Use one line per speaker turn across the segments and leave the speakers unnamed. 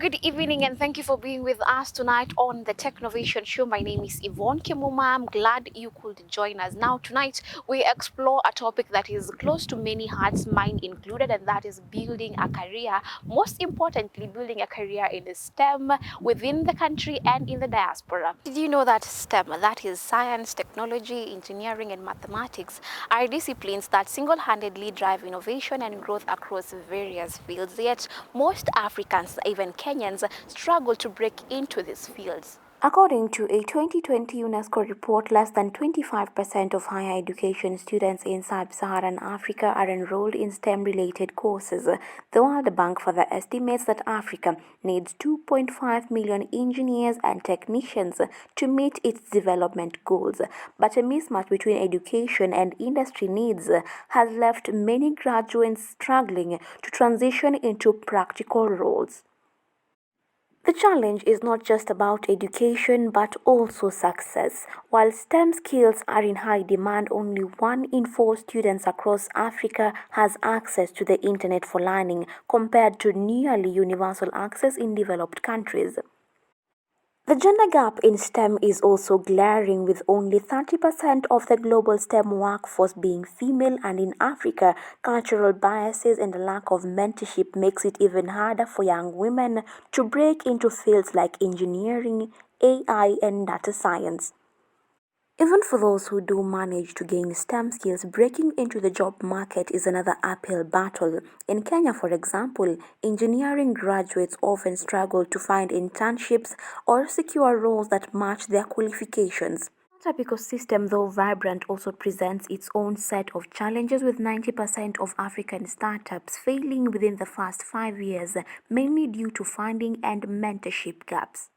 good evening, and thank you for being with us tonight on the Technovation show. My name is Yvonne Kimuma. I'm glad you could join us. Now, tonight, we explore a topic that is close to many hearts, mine included, and that is building a career. Most importantly, building a career in STEM within the country and in the diaspora. Did you know that STEM, that is science, technology, engineering, and mathematics, are disciplines that single-handedly drive innovation and growth across various fields? Yet, most Africans, even Kenyans, struggle to break into these fields. According to a 2020 UNESCO report, less than 25% of higher education students in sub-Saharan Africa are enrolled in STEM-related courses. The World Bank further estimates that Africa needs 2.5 million engineers and technicians to meet its development goals. But a mismatch between education and industry needs has left many graduates struggling to transition into practical roles. The challenge is not just about education but also success. While STEM skills are in high demand, only 1 in 4 students across Africa has access to the internet for learning, compared to nearly universal access in developed countries. The gender gap in STEM is also glaring, with only 30% of the global STEM workforce being female, and in Africa, cultural biases and a lack of mentorship makes it even harder for young women to break into fields like engineering, AI, and data science. Even for those who do manage to gain STEM skills, breaking into the job market is another uphill battle. In Kenya, for example, engineering graduates often struggle to find internships or secure roles that match their qualifications. The startup ecosystem, though vibrant, also presents its own set of challenges, with 90% of African startups failing within the first 5 years, mainly due to funding and mentorship gaps.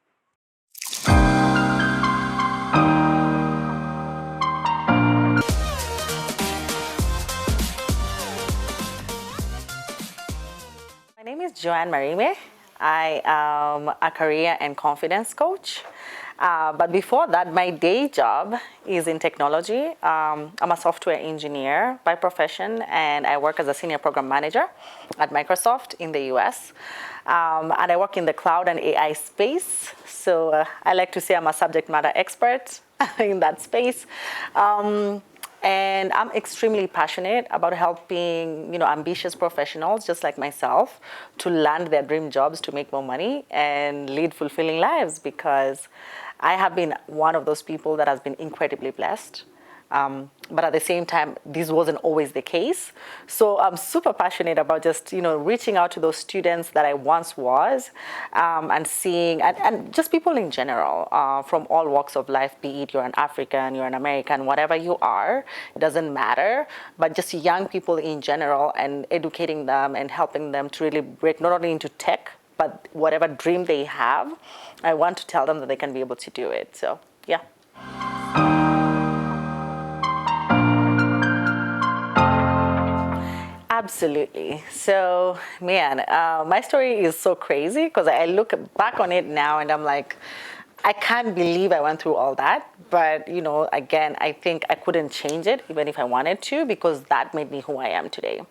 My name is Joanne Marime. I am a career and confidence coach. But before that, my day job is in technology. I'm a software engineer by profession, and I work as a senior program manager at Microsoft in the US. And I work in the cloud and AI space. So I like to say I'm a subject matter expert in that space. And I'm extremely passionate about helping, ambitious professionals just like myself to land their dream jobs, to make more money and lead fulfilling lives, because I have been one of those people that has been incredibly blessed. But at the same time, this wasn't always the case. So I'm super passionate about just, reaching out to those students that I once was, and seeing, and just people in general, from all walks of life, be it you're an African, you're an American, whatever you are, it doesn't matter, but just young people in general, and educating them and helping them to really break not only into tech, but whatever dream they have, I want to tell them that they can be able to do it. So, yeah. Absolutely. So, man, my story is so crazy because I look back on it now and I'm like, I can't believe I went through all that. But, again, I think I couldn't change it even if I wanted to, because that made me who I am today.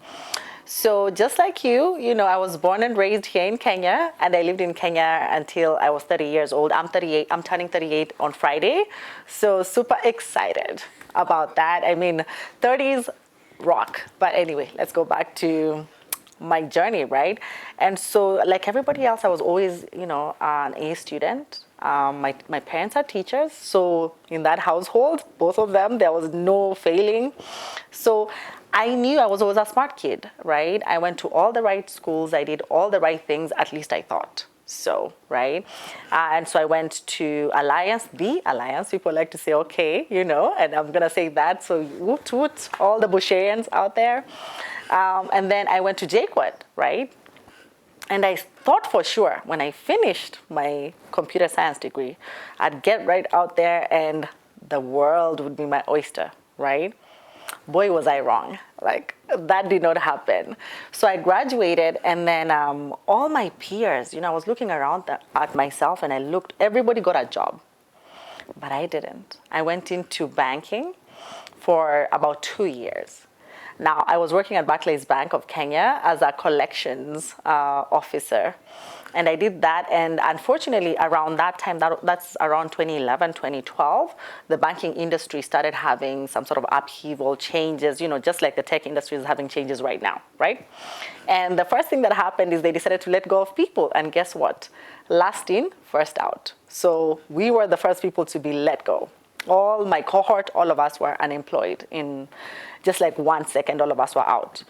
So just like you, I was born and raised here in Kenya, and I lived in Kenya until I was 30 years old. I'm 38. I'm turning 38 on Friday. So super excited about that. I mean, 30s rock. But anyway, let's go back to my journey, right? And so, like everybody else, I was always, an A student. My parents are teachers, so in that household, both of them, there was no failing. So I knew I was always a smart kid, right? I went to all the right schools. I did all the right things, at least I thought. So, right? And so I went to the Alliance. People like to say, okay, and I'm going to say that. So, woot woot, all the Busharians out there. And then I went to Jakewood, right? And I thought for sure when I finished my computer science degree, I'd get right out there and the world would be my oyster, right? Boy, was I wrong. Like, that did not happen. So I graduated, and then all my peers, I was looking around at myself, and everybody got a job. But I didn't. I went into banking for about 2 years. Now, I was working at Barclays Bank of Kenya as a collections officer. And I did that. And unfortunately, around that time, that's around 2011, 2012, the banking industry started having some sort of upheaval changes, just like the tech industry is having changes right now, right? And the first thing that happened is they decided to let go of people. And guess what? Last in, first out. So we were the first people to be let go. All my cohort, all of us were unemployed. In just like 1 second, all of us were out.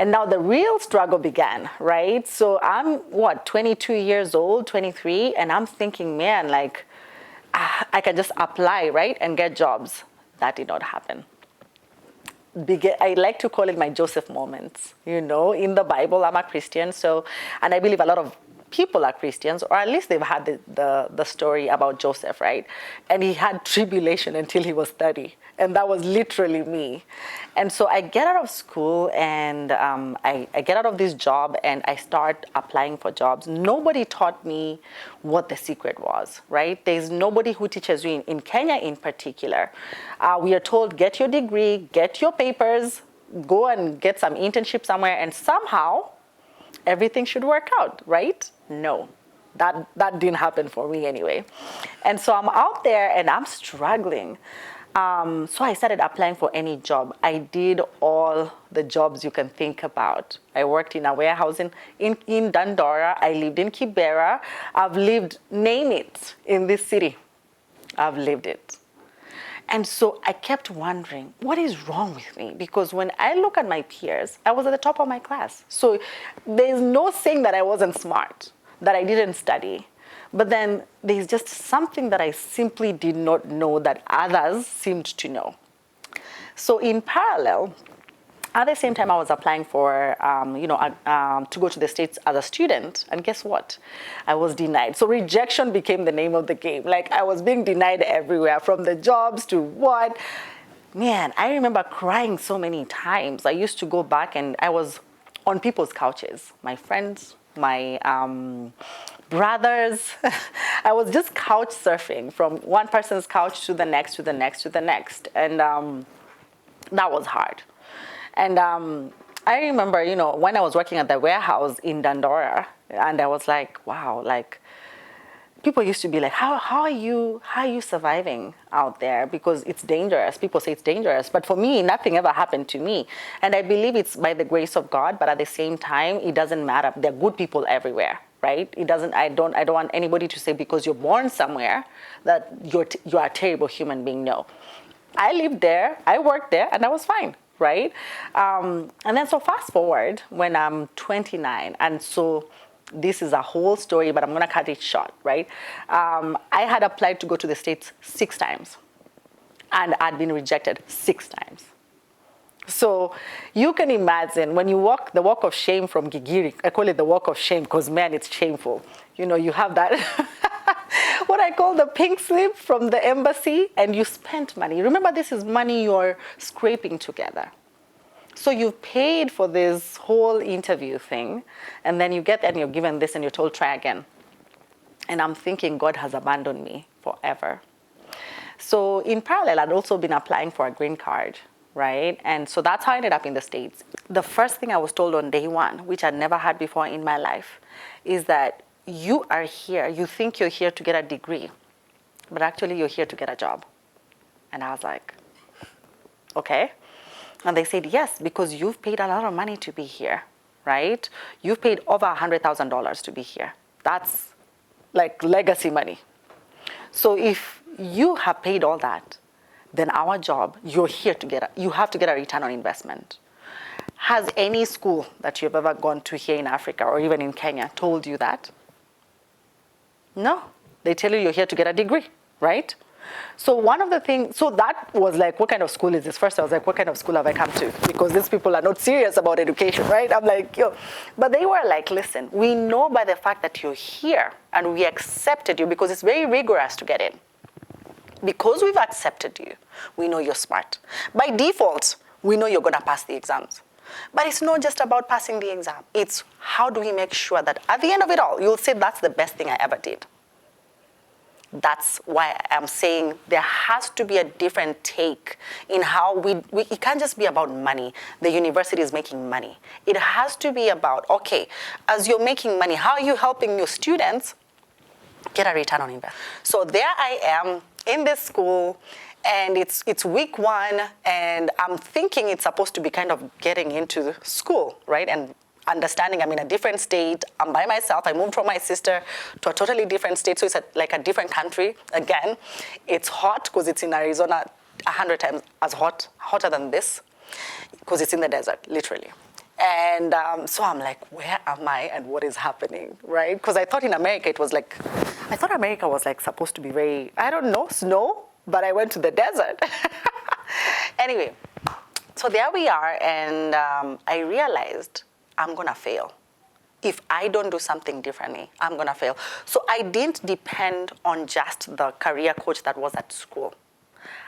And now the real struggle began, right? So I'm 22 years old, 23, and I'm thinking, man, like, I can just apply, right, and get jobs. That did not happen. I like to call it my Joseph moments. In the Bible, I'm a Christian, and I believe a lot of people are Christians, or at least they've had the story about Joseph, right? And he had tribulation until he was 30. And that was literally me. And so I get out of school and I get out of this job and I start applying for jobs. Nobody taught me what the secret was, right? There's nobody who teaches you in Kenya in particular. We are told, get your degree, get your papers, go and get some internship somewhere, and somehow everything should work out, right? No, that didn't happen for me anyway. And so I'm out there and I'm struggling. So I started applying for any job. I did all the jobs you can think about. I worked in a warehouse in Dandora. I lived in Kibera. I've lived, name it, in this city. I've lived it. And so I kept wondering, what is wrong with me? Because when I look at my peers, I was at the top of my class. So there's no saying that I wasn't smart, that I didn't study. But then there's just something that I simply did not know that others seemed to know. So in parallel, at the same time I was applying for, to go to the States as a student. And guess what? I was denied. So rejection became the name of the game. Like, I was being denied everywhere, from the jobs to what. Man, I remember crying so many times. I used to go back and I was on people's couches, my friends, my brothers. I was just couch surfing from one person's couch to the next, to the next, to the next. And that was hard. And I remember, when I was working at the warehouse in Dandora, and I was like, wow, like, people used to be like, how are you surviving out there? Because it's dangerous. People say it's dangerous. But for me, nothing ever happened to me. And I believe it's by the grace of God, but at the same time, it doesn't matter. There are good people everywhere, right? I don't want anybody to say because you're born somewhere that you are a terrible human being. No. I lived there, I worked there, and I was fine, right? And then so fast forward when I'm 29, and so this is a whole story, but I'm going to cut it short, right? I had applied to go to the States 6 times, and I'd been rejected 6 times. So you can imagine when you walk the walk of shame from Gigiri, I call it the walk of shame because, man, it's shameful. You have that, what I call the pink slip from the embassy, and you spent money. Remember, this is money you're scraping together. So you've paid for this whole interview thing, and then you get there and you're given this and you're told, try again. And I'm thinking, God has abandoned me forever. So in parallel, I'd also been applying for a green card, right? And so that's how I ended up in the States. The first thing I was told on day one, which I'd never had before in my life, is that you are here, you think you're here to get a degree, but actually you're here to get a job. And I was like, okay. And they said, yes, because you've paid a lot of money to be here, right? You've paid over $100,000 to be here. That's like legacy money. So if you have paid all that, then our job, you have to get a return on investment. Has any school that you've ever gone to here in Africa or even in Kenya told you that? No. They tell you you're here to get a degree, right? So one of the things, so that was like, what kind of school is this? First I was like, what kind of school have I come to? Because these people are not serious about education, right? I'm like, yo. But they were like, listen, we know by the fact that you're here and we accepted you, because it's very rigorous to get in. Because we've accepted you, we know you're smart. By default, we know you're going to pass the exams. But it's not just about passing the exam. It's how do we make sure that at the end of it all, you'll say that's the best thing I ever did. That's why I'm saying there has to be a different take in how it can't just be about money. The university is making money. It has to be about, okay, as you're making money, how are you helping your students get a return on investment? So there I am in this school, and it's week 1, and I'm thinking it's supposed to be kind of getting into school, right? And understanding I'm in a different state, I'm by myself, I moved from my sister to a totally different state, so it's like a different country. Again, it's hot because it's in Arizona, 100 times as hotter than this, because it's in the desert, literally. And so I'm like, where am I and what is happening, right? Because I thought in America America was like supposed to be very, I don't know, snow, but I went to the desert. Anyway, so there we are, and I realized I'm gonna fail. If I don't do something differently, I'm gonna fail. So I didn't depend on just the career coach that was at school.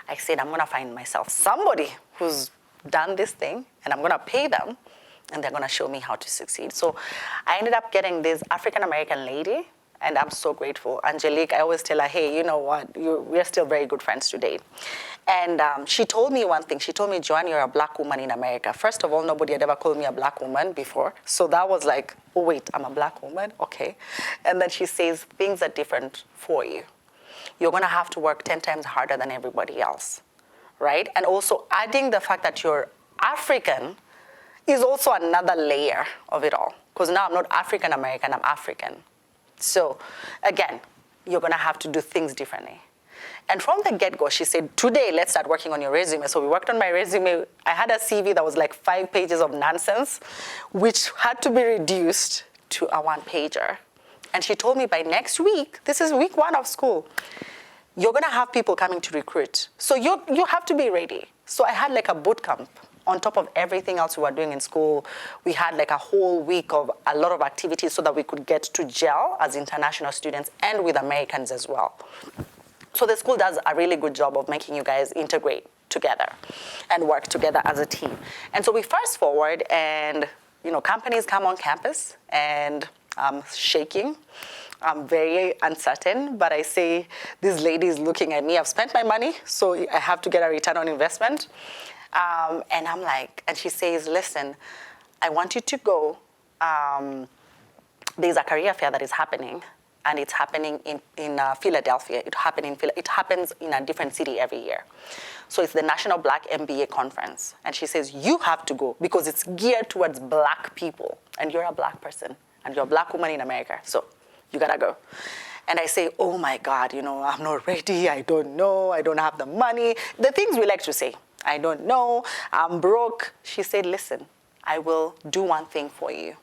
I said, I'm gonna find myself somebody who's done this thing, and I'm gonna pay them, and they're gonna show me how to succeed. So I ended up getting this African-American lady, and I'm so grateful. Angelique, I always tell her, hey, you know what, we're still very good friends today. And she told me one thing. She told me, Joanne, you're a black woman in America. First of all, nobody had ever called me a black woman before. So that was like, oh, wait, I'm a black woman? Okay. And then she says, things are different for you. You're going to have to work 10 times harder than everybody else, right? And also adding the fact that you're African is also another layer of it all. Because now I'm not African American, I'm African. So again, you're going to have to do things differently. And from the get-go, she said, today, let's start working on your resume. So we worked on my resume. I had a CV that was like 5 pages of nonsense, which had to be reduced to a 1-pager. And she told me by next week, this is week 1 of school, you're going to have people coming to recruit. So you have to be ready. So I had like a boot camp on top of everything else we were doing in school. We had like a whole week of a lot of activities so that we could get to gel as international students and with Americans as well. So the school does a really good job of making you guys integrate together and work together as a team. And so we fast forward, and companies come on campus, and I'm shaking. I'm very uncertain, but I say, this lady is looking at me. I've spent my money, so I have to get a return on investment. And I'm like, and she says, listen, I want you to go. There's a career fair that is happening, and it's happening in Philadelphia. It happens in a different city every year. So it's the National Black MBA Conference. And she says, you have to go because it's geared towards black people. And you're a black person, and you're a black woman in America. So you gotta go. And I say, oh my God, I'm not ready. I don't know. I don't have the money. The things we like to say. I don't know. I'm broke. She said, listen, I will do one thing for you.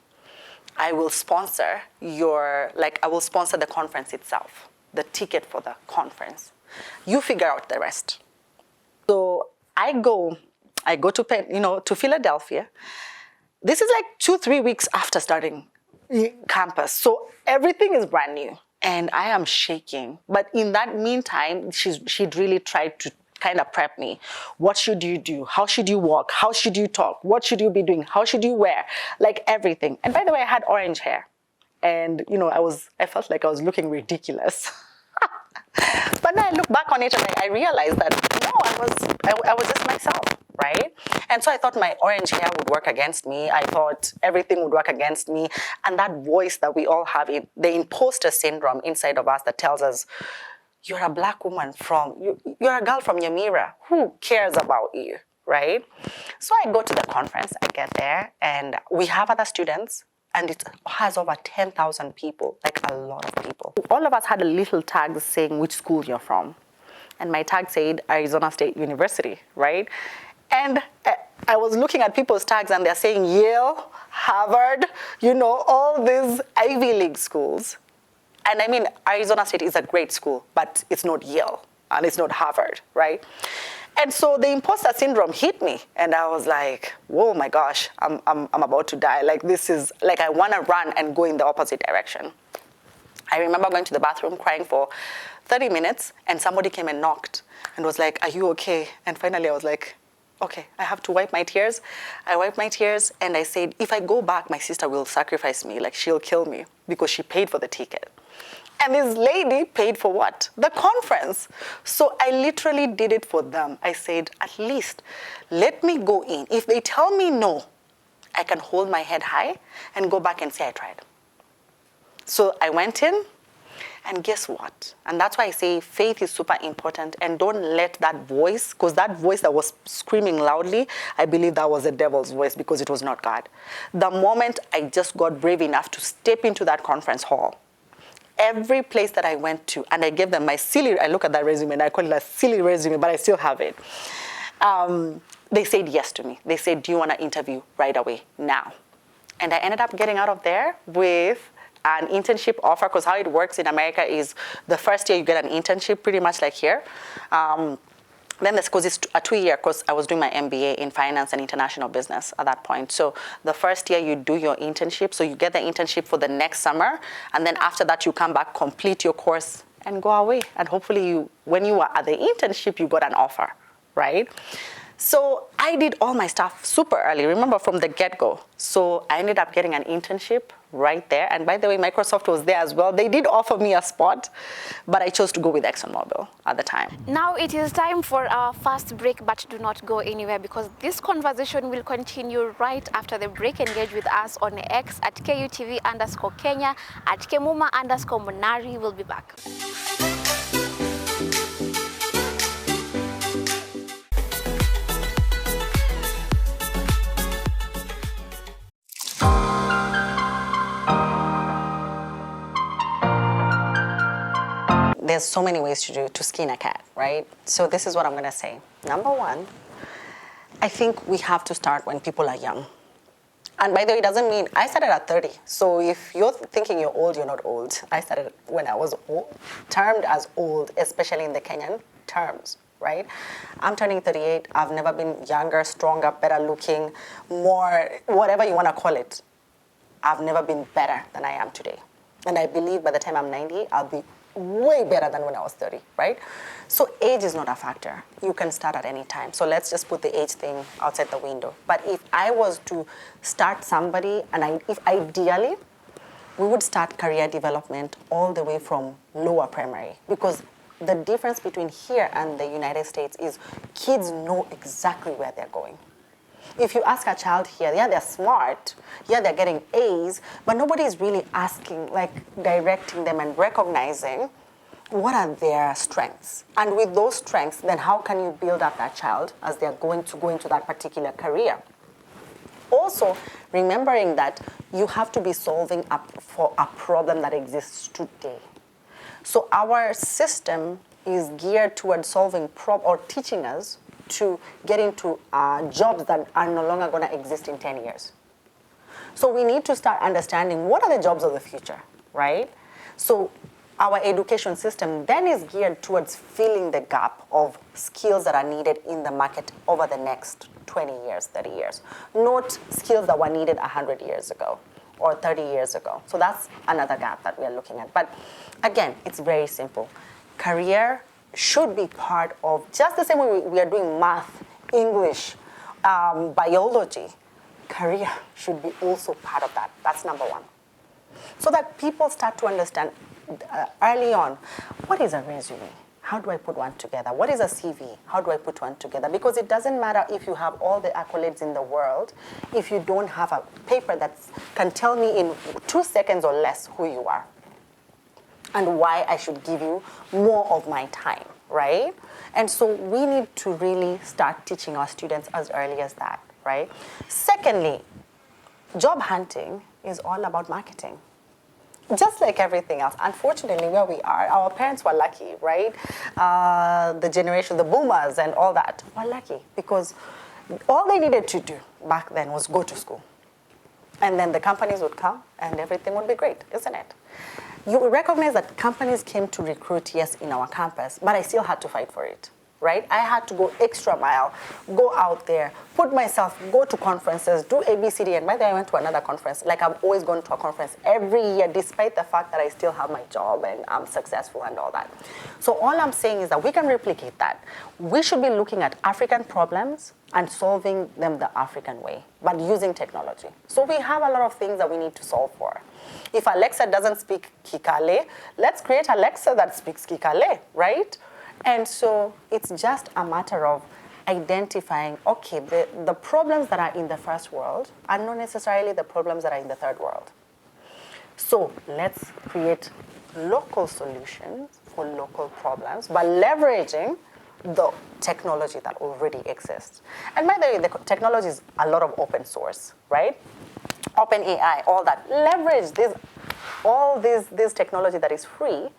I will sponsor the conference itself, the ticket for the conference. You figure out the rest. So I go to Philadelphia. This is like 2-3 weeks after starting campus. So everything is brand new, and I am shaking. But in that meantime, she'd really tried to kind of prep me. What should you do? How should you walk? How should you talk? What should you be doing? How should you wear? Like everything. And by the way, I had orange hair. And, I felt like I was looking ridiculous. But then I look back on it and I realized that, no, I was just myself, right? And so I thought my orange hair would work against me. I thought everything would work against me. And that voice that we all have, the imposter syndrome inside of us that tells us, you're a black woman you're a girl from Yamira. Who cares about you, right? So I go to the conference, I get there, and we have other students, and it has over 10,000 people, like a lot of people. All of us had a little tag saying which school you're from. And my tag said Arizona State University, right? And I was looking at people's tags, and they're saying Yale, Harvard, all these Ivy League schools. And I mean, Arizona State is a great school, but it's not Yale, and it's not Harvard, right? And so the imposter syndrome hit me, and I was like, whoa, my gosh, I'm about to die. Like, this is, like, I want to run and go in the opposite direction. I remember going to the bathroom crying for 30 minutes, and somebody came and knocked and was like, are you okay? And finally I was like, okay, I have to wipe my tears. I wiped my tears, and I said, if I go back, my sister will sacrifice me, like she'll kill me because she paid for the ticket. And this lady paid for what? The conference. So I literally did it for them. I said, at least let me go in. If they tell me no, I can hold my head high and go back and say I tried. So I went in, and guess what? And that's why I say faith is super important, and don't let that voice, because that voice that was screaming loudly, I believe that was the devil's voice because it was not God. The moment I just got brave enough to step into that conference hall, every place that I went to, and I gave them my silly, I look at that resume and I call it a silly resume, but I still have it. They said yes to me. They said, do you want to interview right away, now? And I ended up getting out of there with an internship offer, because how it works in America is the first year you get an internship, pretty much like here. Then this course is a 2-year course. I was doing my MBA in finance and international business at that point. So the first year you do your internship, so you get the internship for the next summer, and then after that you come back, complete your course, and go away. And hopefully you, when you were at the internship, you got an offer, right? So I did all my stuff super early, remember, from the get-go. So I ended up getting an internship right there. And by the way, Microsoft was there as well. They did offer me a spot, but I chose to go with ExxonMobil at the time.
Now it is time for our first break, but do not go anywhere, because this conversation will continue right after the break. Engage with us on X at KUTV_Kenya, at Kemuma_Munari. We'll be back.
There's so many ways to skin a cat, right? So this is what I'm going to say. Number one, I think we have to start when people are young. And by the way, it doesn't mean, I started at 30. So if you're thinking you're old, you're not old. I started when I was old, termed as old, especially in the Kenyan terms, right? I'm turning 38. I've never been younger, stronger, better looking, more, whatever you want to call it. I've never been better than I am today. And I believe by the time I'm 90, I'll be way better than when I was 30, right? So age is not a factor. You can start at any time. So let's just put the age thing outside the window. But if I was to start somebody, and if ideally, we would start career development all the way from lower primary, because the difference between here and the United States is kids know exactly where they're going. If you ask a child here, yeah, they're smart, yeah, they're getting A's, but nobody is really asking, like directing them and recognizing what are their strengths. And with those strengths, then how can you build up that child as they're going to go into that particular career? Also, remembering that you have to be solving for a problem that exists today. So our system is geared towards solving or teaching us to get into jobs that are no longer going to exist in 10 years. So we need to start understanding what are the jobs of the future, right? So our education system then is geared towards filling the gap of skills that are needed in the market over the next 20 years, 30 years, not skills that were needed 100 years ago or 30 years ago. So that's another gap that we are looking at. But again, it's very simple. Career should be part of, just the same way we are doing math, English, biology, career should be also part of that. That's number one. So that people start to understand early on, what is a resume? How do I put one together? What is a CV? How do I put one together? Because it doesn't matter if you have all the accolades in the world, if you don't have a paper that can tell me in 2 seconds or less who you are and why I should give you more of my time, right? And so we need to really start teaching our students as early as that, right? Secondly, job hunting is all about marketing. Just like everything else. Unfortunately, where we are, our parents were lucky, right? The generation, the boomers and all that were lucky because all they needed to do back then was go to school. And then the companies would come and everything would be great, isn't it? You recognize that companies came to recruit, yes, in our campus, but I still had to fight for it. right? I had to go extra mile, go out there, put myself, go to conferences, do ABCD. And by the way, I went to another conference. Like I've always gone to a conference every year, despite the fact that I still have my job and I'm successful and all that. So all I'm saying is that we can replicate that. We should be looking at African problems and solving them the African way, but using technology. So we have a lot of things that we need to solve for. If Alexa doesn't speak Kikale, let's create Alexa that speaks Kikale, right? And so it's just a matter of identifying, okay, the problems that are in the first world are not necessarily the problems that are in the third world. So let's create local solutions for local problems by leveraging the technology that already exists. And by the way, the technology is a lot of open source, right? Open AI, all that. Leverage all this technology that is free.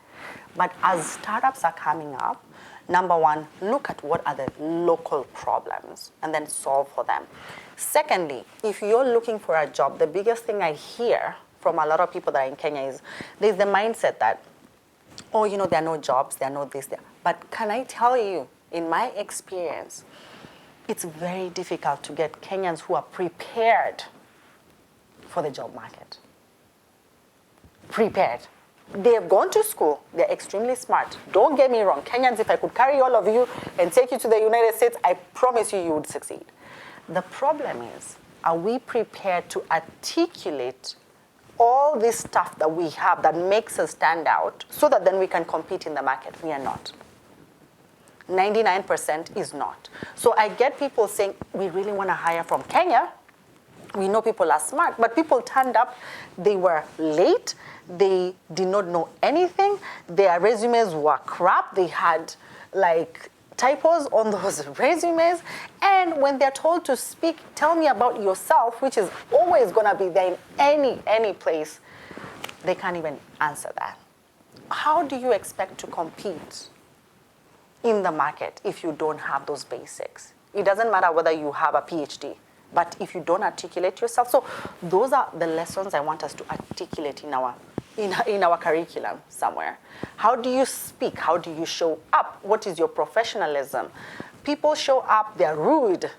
But as startups are coming up, number one, look at what are the local problems and then solve for them. Secondly, if you're looking for a job, the biggest thing I hear from a lot of people that are in Kenya is there's the mindset that, oh, you know, there are no jobs, there are no this, there. But can I tell you, in my experience, it's very difficult to get Kenyans who are prepared for the job market. Prepared. They have gone to school. They're extremely smart. Don't get me wrong. Kenyans, if I could carry all of you and take you to the United States, I promise you, you would succeed. The problem is, are we prepared to articulate all this stuff that we have that makes us stand out so that then we can compete in the market? We are not. 99% is not. So I get people saying, we really want to hire from Kenya. We know people are smart, but people turned up, they were late, they did not know anything, their resumes were crap, they had like typos on those resumes, and when they're told to speak, tell me about yourself, which is always gonna be there in any place, they can't even answer that. How do you expect to compete in the market if you don't have those basics? It doesn't matter whether you have a PhD. But if you don't articulate yourself, so those are the lessons I want us to articulate in our curriculum somewhere. How do you speak? How do you show up? What is your professionalism? People show up, they're rude.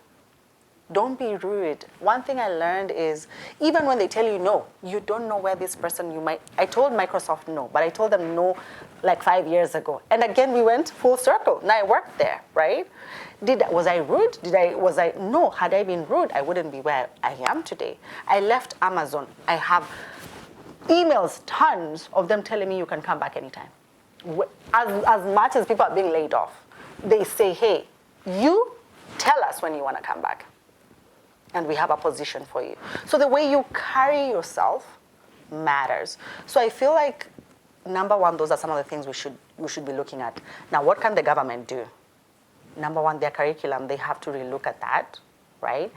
Don't be rude. One thing I learned is, even when they tell you no, you don't know where this person I told Microsoft no, but I told them no like 5 years ago. And again, we went full circle. Now I worked there, right? Was I rude? No, had I been rude, I wouldn't be where I am today. I left Amazon. I have emails, tons of them telling me you can come back anytime. As much as people are being laid off, they say, hey, you tell us when you want to come back. And we have a position for you. So the way you carry yourself matters. So I feel like, number one, those are some of the things we should be looking at. Now, what can the government do? Number one, their curriculum, they have to relook at that, right?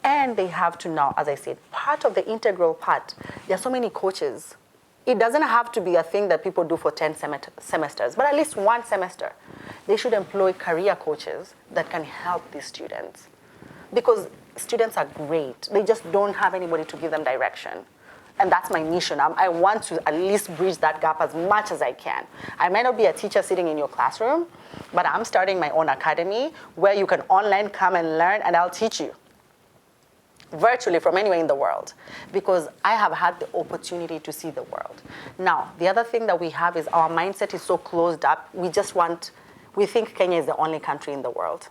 And they have to now, as I said, part of the integral part, there are so many coaches. It doesn't have to be a thing that people do for 10 semesters, but at least one semester. They should employ career coaches that can help these students. Because students are great. They just don't have anybody to give them direction. And that's my mission. I want to at least bridge that gap as much as I can. I might not be a teacher sitting in your classroom, but I'm starting my own academy where you can online come and learn, and I'll teach you virtually from anywhere in the world, because I have had the opportunity to see the world. Now, the other thing that we have is our mindset is so closed up. We think Kenya is the only country in the world.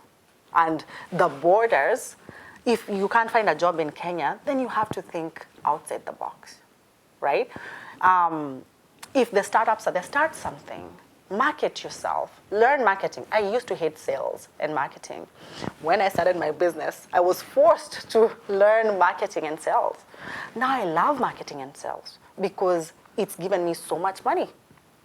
And the borders, if you can't find a job in Kenya, then you have to think outside the box, right? If the startups are there, start something. Market yourself. Learn marketing. I used to hate sales and marketing. When I started my business, I was forced to learn marketing and sales. Now I love marketing and sales because it's given me so much money,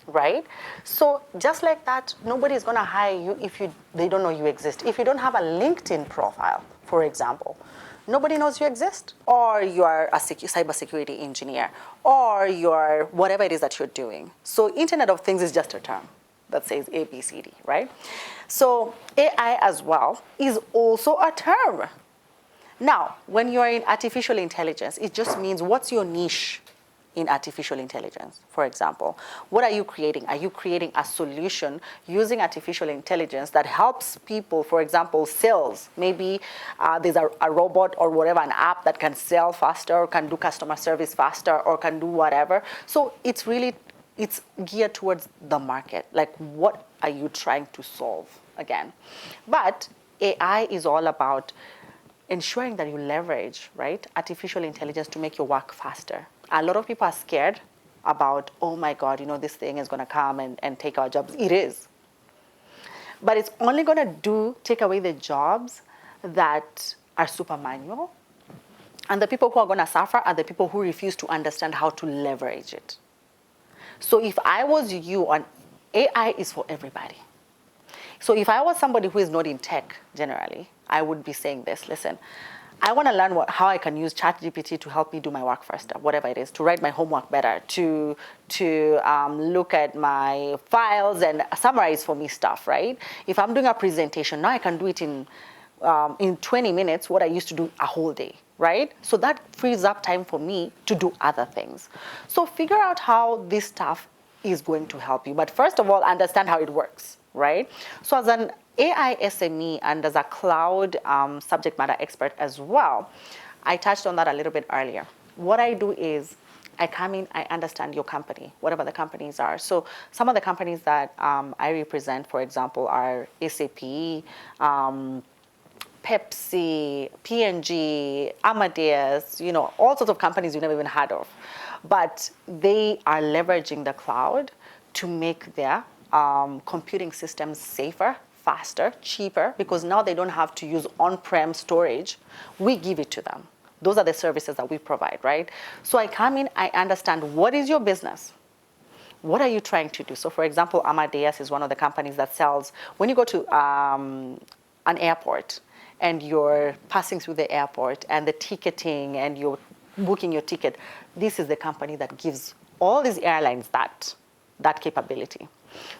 right? So just like that, nobody's going to hire you if they don't know you exist. If you don't have a LinkedIn profile, for example, nobody knows you exist, or you are a cybersecurity engineer, or you're whatever it is that you're doing. So Internet of Things is just a term that says ABCD, right? So AI as well is also a term. Now, when you're in artificial intelligence, it just means what's your niche in artificial intelligence, for example. What are you creating? Are you creating a solution using artificial intelligence that helps people, for example, sales? Maybe there's a robot or whatever, an app that can sell faster, or can do customer service faster, or can do whatever. So it's geared towards the market. Like, what are you trying to solve again? But AI is all about ensuring that you leverage, right, artificial intelligence to make your work faster. A lot of people are scared about, oh my God, this thing is going to come and take our jobs. It is. But it's only going to take away the jobs that are super manual. And the people who are going to suffer are the people who refuse to understand how to leverage it. So if I was you, AI is for everybody. So if I was somebody who is not in tech generally, I would be saying this: listen, I want to learn how I can use ChatGPT to help me do my work faster, whatever it is, to write my homework better, to look at my files and summarize for me stuff, right? If I'm doing a presentation, now I can do it in 20 minutes, what I used to do a whole day, right? So that frees up time for me to do other things. So figure out how this stuff is going to help you. But first of all, understand how it works, right? So as an AI SME and as a cloud subject matter expert as well, I touched on that a little bit earlier. What I do is I come in, I understand your company, whatever the companies are. So some of the companies that I represent, for example, are SAP, Pepsi, P&G, Amadeus, all sorts of companies you never even heard of. But they are leveraging the cloud to make their computing systems safer, faster, cheaper, because now they don't have to use on-prem storage. We give it to them. Those are the services that we provide, right? So I come in, I understand, what is your business? What are you trying to do? So for example, Amadeus is one of the companies that sells, when you go to an airport, and you're passing through the airport and the ticketing and you're booking your ticket, this is the company that gives all these airlines that capability.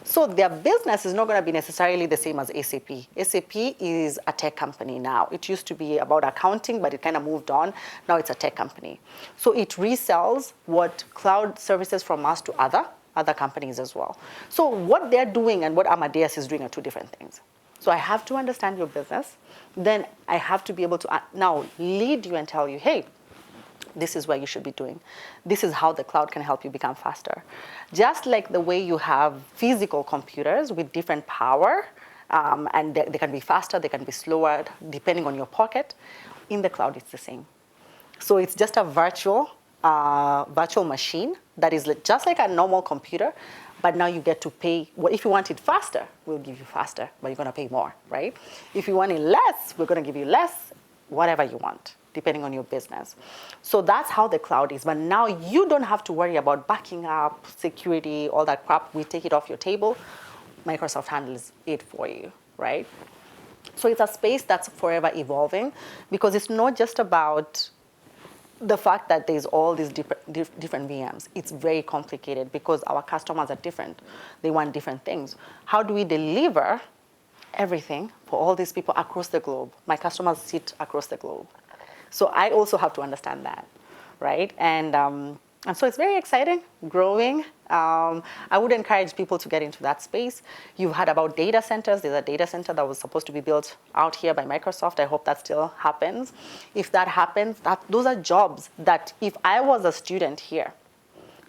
So their business is not going to be necessarily the same as SAP. SAP is a tech company now. It used to be about accounting, but it kind of moved on. Now it's a tech company. So it resells what cloud services from us to other companies as well. So what they're doing and what Amadeus is doing are two different things. So I have to understand your business. Then I have to be able to now lead you and tell you, hey, this is what you should be doing. This is how the cloud can help you become faster. Just like the way you have physical computers with different power, and they can be faster, they can be slower, depending on your pocket, in the cloud it's the same. So it's just a virtual machine that is just like a normal computer, but now you get to pay. Well, if you want it faster, we'll give you faster, but you're going to pay more, right? If you want it less, we're going to give you less, whatever you want, depending on your business. So that's how the cloud is. But now you don't have to worry about backing up, security, all that crap. We take it off your table. Microsoft handles it for you, right? So it's a space that's forever evolving, because it's not just about the fact that there's all these different VMs. It's very complicated because our customers are different. They want different things. How do we deliver everything for all these people across the globe? My customers sit across the globe. So I also have to understand that, right? And so it's very exciting, growing. I would encourage people to get into that space. You've heard about data centers. There's a data center that was supposed to be built out here by Microsoft. I hope that still happens. If that happens, those are jobs that if I was a student here,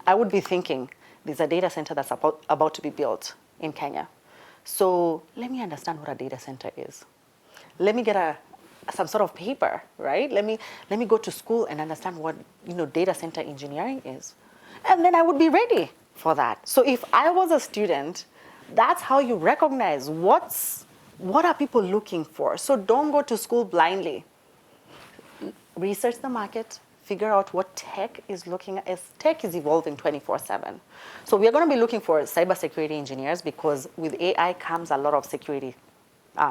I would be thinking, there's a data center that's about to be built in Kenya. So let me understand what a data center is. Let me get some sort of paper, right? Let me go to school and understand what data center engineering is. And then I would be ready for that. So if I was a student, that's how you recognize what are people looking for. So don't go to school blindly. Research the market, figure out what tech is looking at. Tech is evolving 24/7. So we are going to be looking for cybersecurity engineers, because with AI comes a lot of security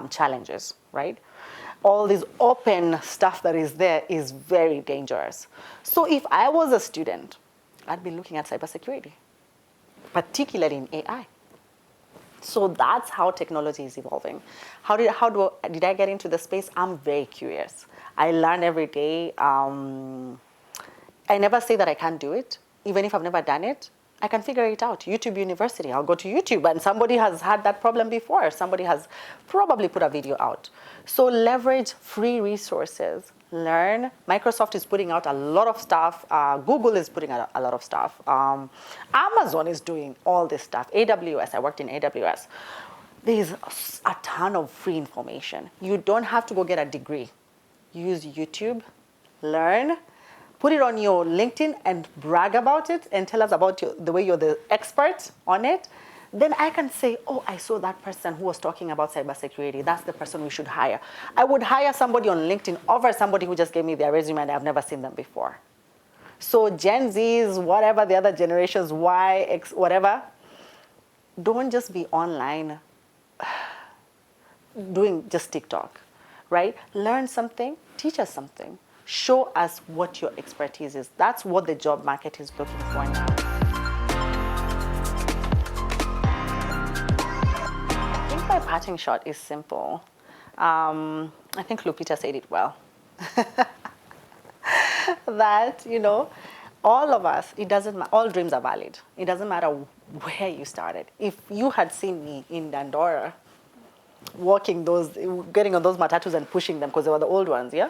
challenges, right? All this open stuff that is there is very dangerous. So if I was a student, I'd be looking at cybersecurity, particularly in AI. So that's how technology is evolving. Did I get into the space? I'm very curious. I learn every day. I never say that I can't do it, even if I've never done it, I can figure it out. YouTube University, I'll go to YouTube and somebody has had that problem before. Somebody has probably put a video out. So leverage free resources. Learn. Microsoft is putting out a lot of stuff. Google is putting out a lot of stuff. Amazon is doing all this stuff. AWS, I worked in AWS. There's a ton of free information. You don't have to go get a degree. Use YouTube, learn, put it on your LinkedIn and brag about it and tell us about the way you're the expert on it. Then I can say, oh, I saw that person who was talking about cybersecurity. That's the person we should hire. I would hire somebody on LinkedIn over somebody who just gave me their resume and I've never seen them before. So Gen Zs, whatever the other generations, Y, X, whatever, don't just be online doing just TikTok, right? Learn something, teach us something. Show us what your expertise is. That's what the job market is looking for now. I think my parting shot is simple. I think Lupita said it well. That, all of us, it doesn't matter, all dreams are valid. It doesn't matter where you started. If you had seen me in Dandora, getting on those matatus and pushing them because they were the old ones, yeah?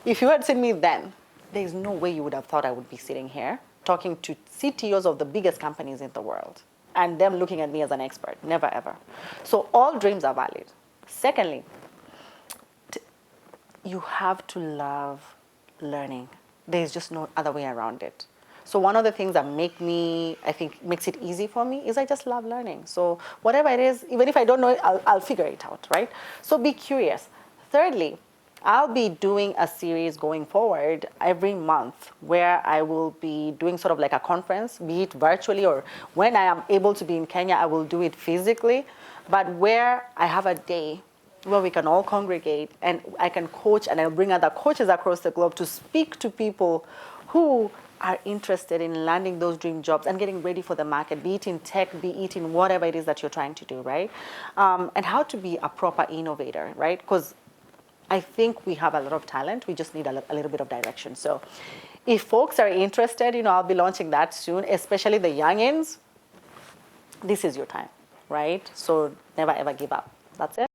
If you had seen me then, there's no way you would have thought I would be sitting here talking to CTOs of the biggest companies in the world and them looking at me as an expert. Never, ever. So all dreams are valid. Secondly, you have to love learning. There's just no other way around it. So one of the things that makes it easy for me is I just love learning. So whatever it is, even if I don't know it, I'll figure it out, right? So be curious. Thirdly, I'll be doing a series going forward every month where I will be doing sort of like a conference, be it virtually or when I am able to be in Kenya, I will do it physically, but where I have a day where we can all congregate and I can coach and I'll bring other coaches across the globe to speak to people who are interested in landing those dream jobs and getting ready for the market, be it in tech, be it in whatever it is that you're trying to do, right? And how to be a proper innovator, right? Because I think we have a lot of talent. We just need a little bit of direction. So if folks are interested, I'll be launching that soon, especially the youngins. This is your time, right? So never, ever give up. That's it.